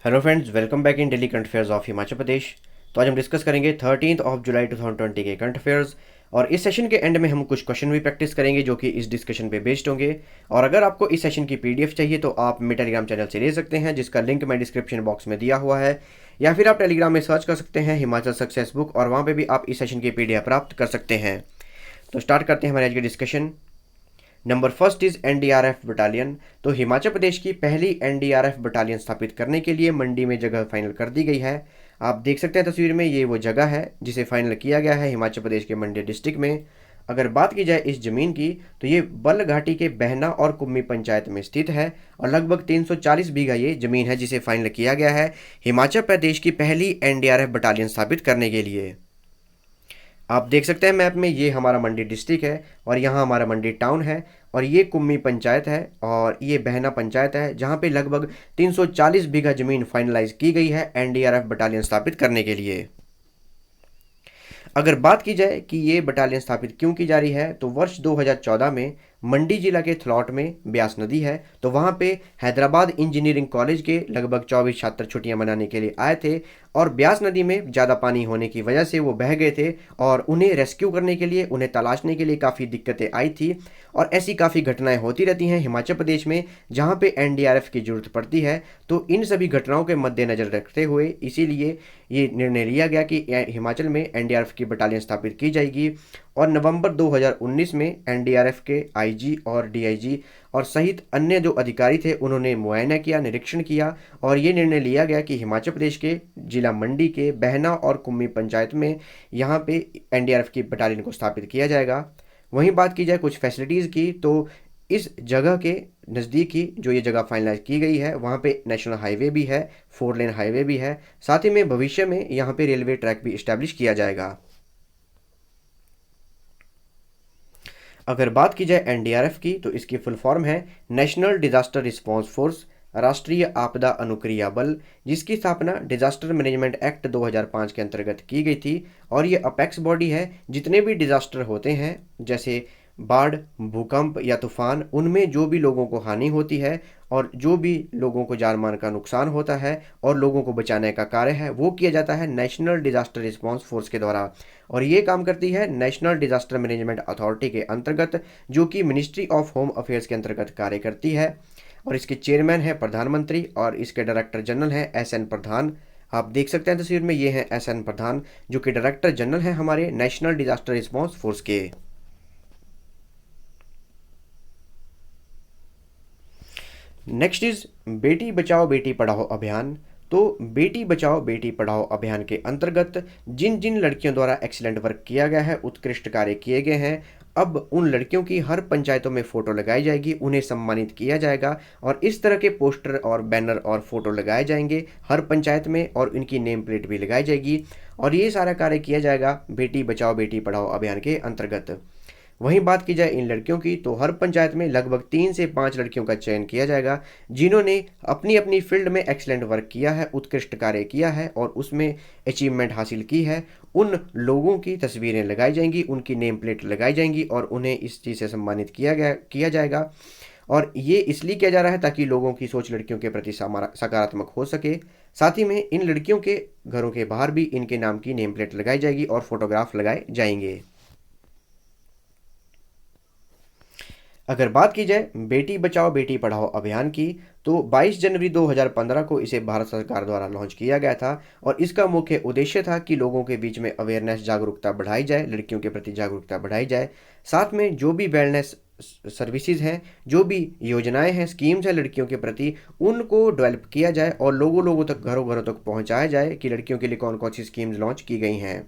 Hello friends, welcome back in daily current affairs of Himachal Pradesh. तो आज हम डिस्कस करेंगे 13 जुलाई 2020 के करंट अफेयर्स। और इस सेशन के एंड में हम कुछ क्वेश्चन भी प्रैक्टिस करेंगे जो कि इस डिस्कशन पे बेस्ड होंगे। और अगर आपको इस सेशन की पीडीएफ चाहिए तो आप मेरे टेलीग्राम चैनल से ले सकते हैं, जिसका लिंक मैं डिस्क्रिप्शन बॉक्स में दिया हुआ है, या फिर आप टेलीग्राम में सर्च कर सकते हैं हिमाचल सक्सेस बुक, और वहाँ पर भी आप इस सेशन की पीडीएफ प्राप्त कर सकते हैं। तो स्टार्ट करते हैं हमारे आज के discussion. Number first is NDRF battalion. तो हिमाचल प्रदेश की पहली एनडीआरएफ बटालियन स्थापित करने के लिए मंडी में जगह फाइनल कर दी गई है। आप देख सकते हैं तस्वीर में, ये वो जगह है जिसे फाइनल किया गया है हिमाचल प्रदेश के मंडी डिस्ट्रिक्ट में। अगर बात की जाए इस जमीन की, तो ये बल्ह घाटी के बहना और कुम्मी पंचायत में स्थित है, और लगभग 340 बीघा ये जमीन है जिसे फाइनल किया गया है हिमाचल प्रदेश की पहली एनडीआरएफ बटालियन स्थापित करने के लिए। आप देख सकते हैं मैप में, ये हमारा मंडी डिस्ट्रिक्ट है और यहाँ हमारा मंडी टाउन है, और ये कुम्मी पंचायत है और ये बहना पंचायत है, जहाँ पे लगभग 340 बीघा जमीन फाइनलाइज की गई है एनडीआरएफ बटालियन स्थापित करने के लिए। अगर बात की जाए कि ये बटालियन स्थापित क्यों की जा रही है, तो वर्ष 2014 में मंडी जिला के थलौट में ब्यास नदी है, तो वहाँ पे हैदराबाद इंजीनियरिंग कॉलेज के लगभग 24 छात्र छुट्टियां मनाने के लिए आए थे, और ब्यास नदी में ज़्यादा पानी होने की वजह से वो बह गए थे, और उन्हें रेस्क्यू करने के लिए, उन्हें तलाशने के लिए काफ़ी दिक्कतें आई थी। और ऐसी काफ़ी घटनाएं होती रहती हैं हिमाचल प्रदेश में जहाँ पे एनडीआरएफ की ज़रूरत पड़ती है। तो इन सभी घटनाओं के मद्देनज़र रखते हुए इसीलिए ये निर्णय लिया गया कि हिमाचल में एनडीआरएफ की बटालियन स्थापित की जाएगी। और नवंबर 2019 में एनडीआरएफ के आईजी और डीआईजी और सहित अन्य जो अधिकारी थे, उन्होंने मुआयना किया, निरीक्षण किया, और ये निर्णय लिया गया कि हिमाचल प्रदेश के जिला मंडी के बहना और कुम्मी पंचायत में यहाँ पे एनडीआरएफ की बटालियन को स्थापित किया जाएगा। वहीं बात की जाए कुछ फैसिलिटीज़ की, तो इस जगह के नज़दीक ही जो ये जगह फाइनलाइज की गई है, वहाँ पे नेशनल हाईवे भी है, 4 लेन हाईवे भी है, साथ ही में भविष्य में यहाँ पे रेलवे ट्रैक भी इस्टेब्लिश किया जाएगा। अगर बात की जाए एनडीआरएफ की, तो इसकी फुल फॉर्म है नेशनल डिजास्टर रिस्पांस फोर्स, राष्ट्रीय आपदा अनुक्रिया बल, जिसकी स्थापना डिजास्टर मैनेजमेंट एक्ट 2005 के अंतर्गत की गई थी। और ये अपेक्स बॉडी है, जितने भी डिजास्टर होते हैं जैसे बाढ़, भूकंप या तूफान, उनमें जो भी लोगों को हानि होती है और जो भी लोगों को जान माल का नुकसान होता है और लोगों को बचाने का कार्य है, वो किया जाता है नेशनल डिजास्टर रिस्पांस फोर्स के द्वारा। और ये काम करती है नेशनल डिजास्टर मैनेजमेंट अथॉरिटी के अंतर्गत, जो कि मिनिस्ट्री ऑफ होम अफेयर्स के अंतर्गत कार्य करती है। और इसके चेयरमैन है प्रधानमंत्री, और इसके डायरेक्टर जनरल है एसएन प्रधान। आप देख सकते हैं तस्वीर में, ये है एसएन प्रधान, जो कि डायरेक्टर जनरल है हमारे नेशनल डिजास्टर रिस्पांस फोर्स के। नेक्स्ट इज बेटी बचाओ बेटी पढ़ाओ अभियान। तो बेटी बचाओ बेटी पढ़ाओ अभियान के अंतर्गत जिन जिन लड़कियों द्वारा एक्सीलेंट वर्क किया गया है, उत्कृष्ट कार्य किए गए हैं, अब उन लड़कियों की हर पंचायतों में फ़ोटो लगाई जाएगी, उन्हें सम्मानित किया जाएगा, और इस तरह के पोस्टर और बैनर और फोटो लगाए जाएंगे हर पंचायत में, और इनकी नेम प्लेट भी लगाई जाएगी। और ये सारा कार्य किया जाएगा बेटी बचाओ बेटी पढ़ाओ अभियान के अंतर्गत। वहीं बात की जाए इन लड़कियों की, तो हर पंचायत में लगभग 3 से 5 लड़कियों का चयन किया जाएगा, जिन्होंने अपनी अपनी फील्ड में एक्सीलेंट वर्क किया है, उत्कृष्ट कार्य किया है और उसमें अचीवमेंट हासिल की है। उन लोगों की तस्वीरें लगाई जाएंगी, उनकी नेम प्लेट लगाई जाएंगी, और उन्हें इस चीज़ से सम्मानित किया जाएगा। और ये इसलिए किया जा रहा है ताकि लोगों की सोच लड़कियों के प्रति सकारात्मक हो सके। साथ ही में इन लड़कियों के घरों के बाहर भी इनके नाम की नेम प्लेट लगाई जाएगी और फोटोग्राफ लगाए जाएंगे। अगर बात की जाए बेटी बचाओ बेटी पढ़ाओ अभियान की, तो 22 जनवरी 2015 को इसे भारत सरकार द्वारा लॉन्च किया गया था, और इसका मुख्य उद्देश्य था कि लोगों के बीच में अवेयरनेस, जागरूकता बढ़ाई जाए, लड़कियों के प्रति जागरूकता बढ़ाई जाए। साथ में जो भी वेलनेस सर्विसेज हैं, जो भी योजनाएं हैं, स्कीम्स हैं लड़कियों के प्रति, उनको डेवलप किया जाए और लोगों लोगों तक, घरों घरों तक पहुंचाया जाए कि लड़कियों के लिए कौन कौन सी स्कीम्स लॉन्च की गई हैं।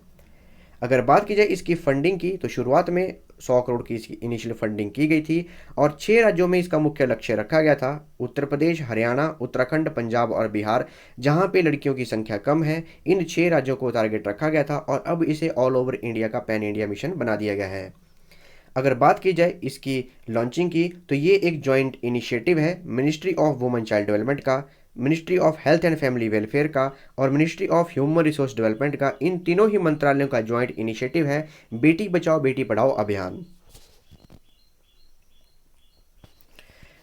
अगर बात की जाए इसकी फंडिंग की, तो शुरुआत में 100 करोड़ की इसकी इनिशियल फंडिंग की गई थी, और 6 राज्यों में इसका मुख्य लक्ष्य रखा गया था, उत्तर प्रदेश, हरियाणा, उत्तराखंड, पंजाब और बिहार, जहां पे लड़कियों की संख्या कम है। इन 6 राज्यों को टारगेट रखा गया था, और अब इसे ऑल ओवर इंडिया का पैन इंडिया मिशन बना दिया गया है। अगर बात की जाए इसकी लॉन्चिंग की, तो ये एक जॉइंट इनिशिएटिव है ministry of women child development का, ministry of health and family welfare का और ministry of human resource development का। इन तीनों ही मंत्रालयों का जॉइंट इनिशिएटिव है बेटी बचाओ बेटी पढ़ाओ अभियान।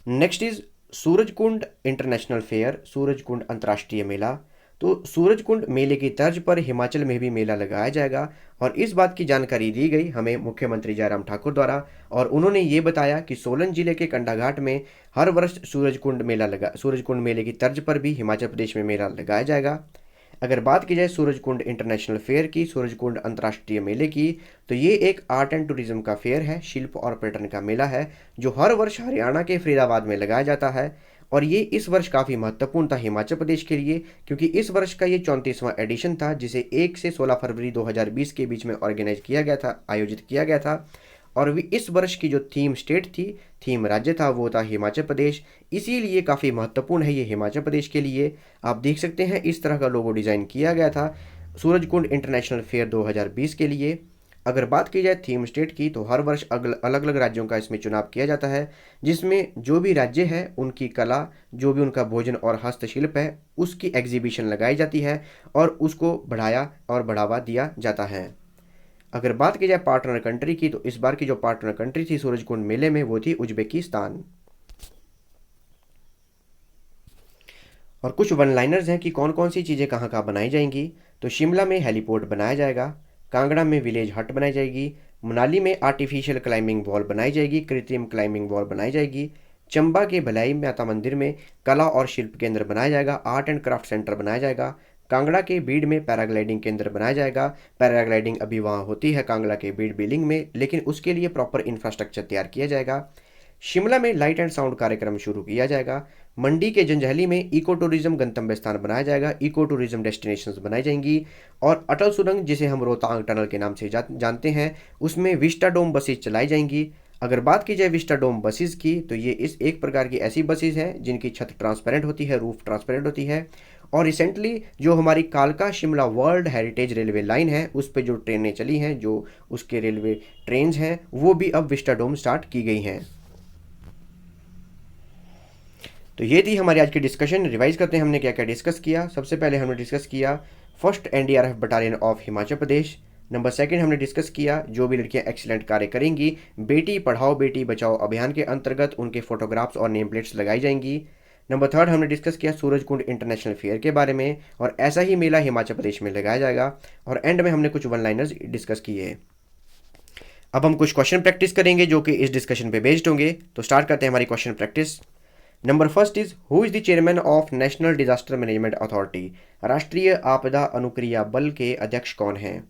Next is Surajkund international fair, Surajkund अंतर्राष्ट्रीय मेला। तो सूरजकुंड मेले की तर्ज पर हिमाचल में भी मेला लगाया जाएगा और इस बात की जानकारी दी गई हमें मुख्यमंत्री जयराम ठाकुर द्वारा, और उन्होंने ये बताया कि सोलन जिले के कंडाघाट में हर वर्ष सूरजकुंड मेले की तर्ज पर भी हिमाचल प्रदेश में मेला लगाया जाएगा। अगर बात की जाए सूरजकुंड इंटरनेशनल फेयर की, सूरजकुंड अंतर्राष्ट्रीय मेले की, तो ये एक आर्ट एंड टूरिज्म का फेयर है, शिल्प और पर्यटन का मेला है जो हर वर्ष हरियाणा के फरीदाबाद में लगाया जाता है। और ये इस वर्ष काफ़ी महत्वपूर्ण था हिमाचल प्रदेश के लिए, क्योंकि इस वर्ष का ये 34वां एडिशन था जिसे 1 से 16 फरवरी 2020 के बीच में ऑर्गेनाइज किया गया था, आयोजित किया गया था। और इस वर्ष की जो थीम स्टेट थी, थीम राज्य था, वो था हिमाचल प्रदेश। इसीलिए काफ़ी महत्वपूर्ण है ये हिमाचल प्रदेश के लिए। आप देख सकते हैं इस तरह का लोगो डिज़ाइन किया गया था सूरजकुंड इंटरनेशनल फेयर 2020 के लिए। अगर बात की जाए थीम स्टेट की, तो हर वर्ष अलग अलग राज्यों का इसमें चुनाव किया जाता है, जिसमें जो भी राज्य है उनकी कला, जो भी उनका भोजन और हस्तशिल्प है, उसकी एग्जीबिशन लगाई जाती है और उसको बढ़ाया और बढ़ावा दिया जाता है। अगर बात की जाए पार्टनर कंट्री की, तो इस बार की जो पार्टनर कंट्री थी सूरजकुंड मेले में वो थी उज्बेकिस्तान। और कुछ वन लाइनर्स हैं कि कौन कौन सी चीज़ें कहाँ कहाँ बनाई जाएंगी। तो शिमला में हेलीपोर्ट बनाया जाएगा, कांगड़ा में विलेज हट बनाई जाएगी, मनाली में आर्टिफिशियल क्लाइंबिंग वॉल बनाई जाएगी, कृत्रिम क्लाइंबिंग वॉल बनाई जाएगी, चंबा के भलाई माता मंदिर में कला और शिल्प केंद्र बनाया जाएगा, आर्ट एंड क्राफ्ट सेंटर बनाया जाएगा, कांगड़ा के बीड़ में पैराग्लाइडिंग केंद्र बनाया जाएगा। पैराग्लाइडिंग अभी वहाँ होती है कांगड़ा के बीड़ बिलिंग में, लेकिन उसके लिए प्रॉपर इंफ्रास्ट्रक्चर तैयार किया जाएगा। शिमला में लाइट एंड साउंड कार्यक्रम शुरू किया जाएगा। मंडी के जंजैहली में इको टूरिज्म गंतव्य स्थान बनाया जाएगा, इको टूरिज्म डेस्टिनेशंस बनाई जाएंगी। और अटल सुरंग, जिसे हम रोहतांग टनल के नाम से जानते हैं, उसमें विस्टा डोम बसेज चलाई जाएंगी। अगर बात की जाए विस्टा डोम बसेज की, तो ये इस एक प्रकार की ऐसी बसेज हैं जिनकी छत ट्रांसपेरेंट होती है, रूफ ट्रांसपेरेंट होती है। और रिसेंटली जो हमारी कालका Shimla world heritage railway line है, उस पर जो ट्रेनें चली हैं, जो उसके रेलवे ट्रेन्स हैं, वो भी अब विस्टा डोम स्टार्ट की गई हैं। तो ये थी हमारी आज की डिस्कशन। रिवाइज करते हैं हमने क्या क्या डिस्कस किया। सबसे पहले हमने डिस्कस किया first NDRF battalion of Himachal Pradesh. Number second हमने डिस्कस किया जो भी लड़कियां एक्सीलेंट कार्य करेंगी, बेटी पढ़ाओ बेटी बचाओ अभियान के अंतर्गत उनके फोटोग्राफ्स और नेम प्लेट्स लगाई जाएंगी। नंबर थर्ड हमने डिस्कस किया सूरजकुंड इंटरनेशनल फेयर के बारे में, और ऐसा ही मेला हिमाचल प्रदेश में लगाया जाएगा। और एंड में हमने कुछ वन लाइनर्स डिस्कस किए। अब हम कुछ क्वेश्चन प्रैक्टिस करेंगे जो कि इस डिस्कशन पे बेस्ड होंगे। तो स्टार्ट करते हैं हमारी question practice. Number first is who is the chairman of national disaster management authority. राष्ट्रीय आपदा अनुक्रिया बल के अध्यक्ष कौन हैं।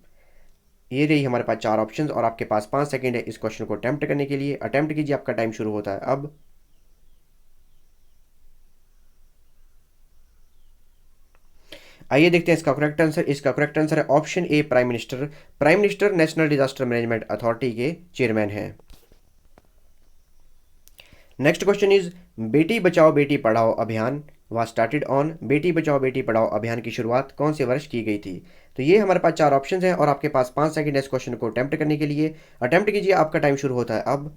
ये रही हमारे पास 4 ऑप्शंस और आपके पास 5 सेकंड है इस क्वेश्चन को अटेम्प्ट करने के लिए। अटेम्प्ट कीजिए, आपका टाइम शुरू होता है अब। आइए देखते हैं इसका करेक्ट आंसर। इसका करेक्ट आंसर है option A, prime minister. Prime minister national disaster management authority के चेयरमैन हैं। Next question is Beti Bachao Beti Padhao अभियान was started on. Beti Bachao Beti Padhao अभियान की शुरुआत कौन से वर्ष की गई थी। तो ये हमारे पास 4 ऑप्शंस हैं और आपके पास 5 सेकंड इस क्वेश्चन को अटेम्प्ट करने के लिए। अटेम्प्ट कीजिए, आपका टाइम शुरू होता है अब।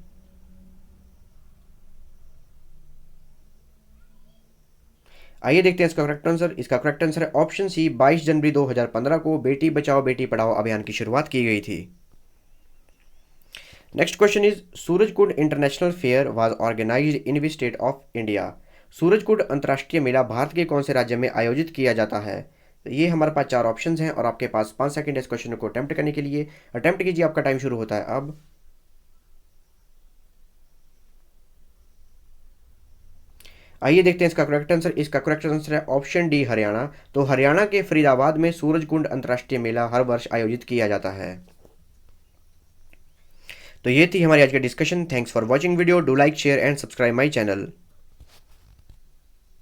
आइए देखते हैं इसका करेक्ट आंसर। इसका करेक्ट आंसर है ऑप्शन सी, 22 जनवरी 2015 को बेटी बचाओ बेटी पढ़ाओ अभियान की शुरुआत की गई थी। Next question is Surajkund international fair was organised in which state of India. Surajkund अंतर्राष्ट्रीय मेला भारत के कौन से राज्य में आयोजित किया जाता है। तो ये हमारे पास 4 ऑप्शंस हैं और आपके पास 5 सेकंड इस क्वेश्चन को अटेम्प्ट करने के लिए। अटेम्प्ट कीजिए, आपका टाइम शुरू होता है अब। आइए देखते हैं इसका करेक्ट आंसर। इसका करेक्ट आंसर है ऑप्शन डी, हरियाणा। तो हरियाणा के फरीदाबाद में सूरजकुंड अंतर्राष्ट्रीय मेला हर वर्ष आयोजित किया जाता है। तो ये थी हमारी आज की discussion. Thanks for watching video. Do like, share and subscribe my channel.